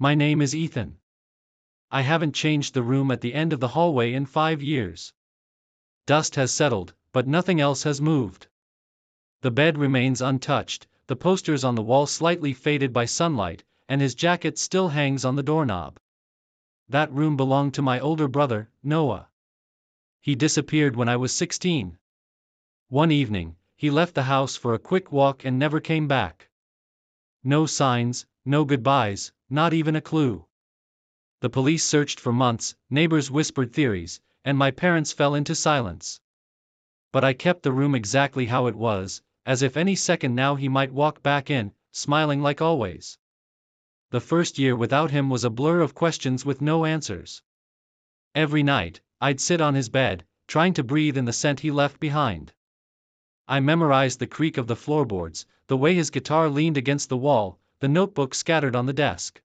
My name is Ethan. I haven't changed the room at the end of the hallway in 5 years. Dust has settled, but nothing else has moved. The bed remains untouched, the posters on the wall slightly faded by sunlight, and his jacket still hangs on the doorknob. That room belonged to my older brother, Noah. He disappeared when I was 16. One evening, he left the house for a quick walk and never came back. No signs, no goodbyes, not even a clue. The police searched for months, neighbors whispered theories, and my parents fell into silence. But I kept the room exactly how it was, as if any second now he might walk back in, smiling like always. The first year without him was a blur of questions with no answers. Every night, I'd sit on his bed, trying to breathe in the scent he left behind. I memorized the creak of the floorboards, the way his guitar leaned against the wall, the notebook scattered on the desk.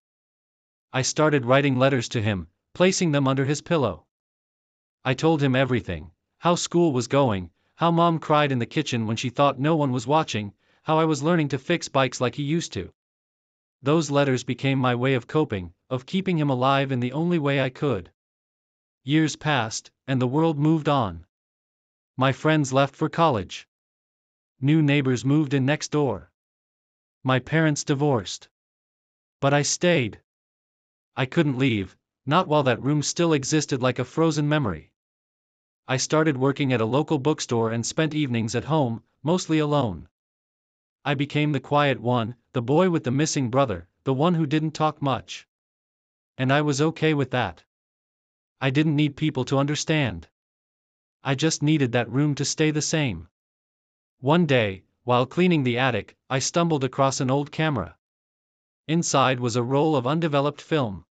I started writing letters to him, placing them under his pillow. I told him everything: how school was going, how mom cried in the kitchen when she thought no one was watching, how I was learning to fix bikes like he used to. Those letters became my way of coping, of keeping him alive in the only way I could. Years passed, and the world moved on. My friends left for college. New neighbors moved in next door. My parents divorced. But I stayed. I couldn't leave, not while that room still existed like a frozen memory. I started working at a local bookstore and spent evenings at home, mostly alone. I became the quiet one, the boy with the missing brother, the one who didn't talk much. And I was okay with that. I didn't need people to understand. I just needed that room to stay the same. One day, while cleaning the attic, I stumbled across an old camera. Inside was a roll of undeveloped film.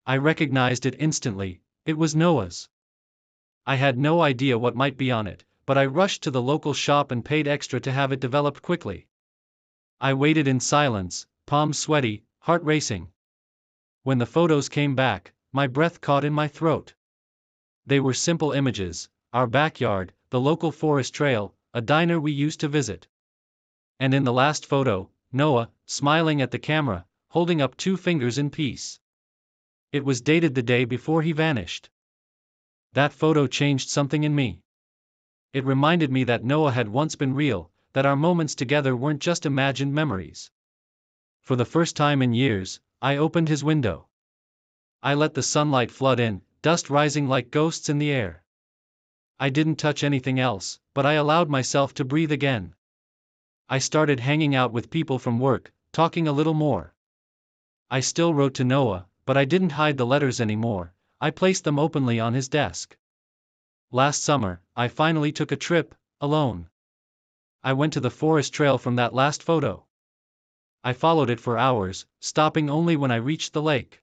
I recognized it instantly: it was Noah's. I had no idea what might be on it, but I rushed to the local shop and paid extra to have it developed quickly. I waited in silence, palms sweaty, heart racing. When the photos came back, my breath caught in my throat. They were simple images: our backyard, the local forest trail, a diner we used to visit. And in the last photo, Noah, smiling at the camera, holding up 2 fingers in peace. It was dated the day before he vanished. That photo changed something in me. It reminded me that Noah had once been real, that our moments together weren't just imagined memories. For the first time in years, I opened his window. I let the sunlight flood in, dust rising like ghosts in the air. I didn't touch anything else, but I allowed myself to breathe again. I started hanging out with people from work, talking a little more. I still wrote to Noah, but I didn't hide the letters anymore. I placed them openly on his desk. Last summer, I finally took a trip, alone. I went to the forest trail from that last photo. I followed it for hours, stopping only when I reached the lake.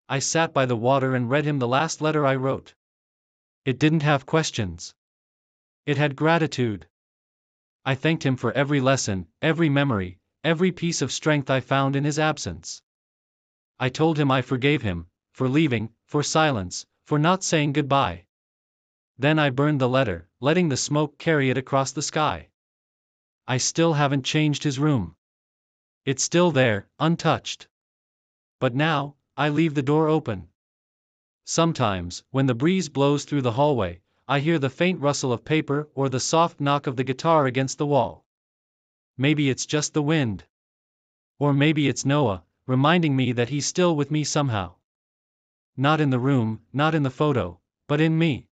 I sat by the water and read him the last letter I wrote. It didn't have questions. It had gratitude. I thanked him for every lesson, every memory, every piece of strength I found in his absence. I told him I forgave him, for leaving, for silence, for not saying goodbye. Then I burned the letter, letting the smoke carry it across the sky. I still haven't changed his room. It's still there, untouched. But now, I leave the door open. Sometimes, when the breeze blows through the hallway, I hear the faint rustle of paper or the soft knock of the guitar against the wall. Maybe it's just the wind. Or maybe it's Noah, reminding me that he's still with me somehow. Not in the room, not in the photo, but in me.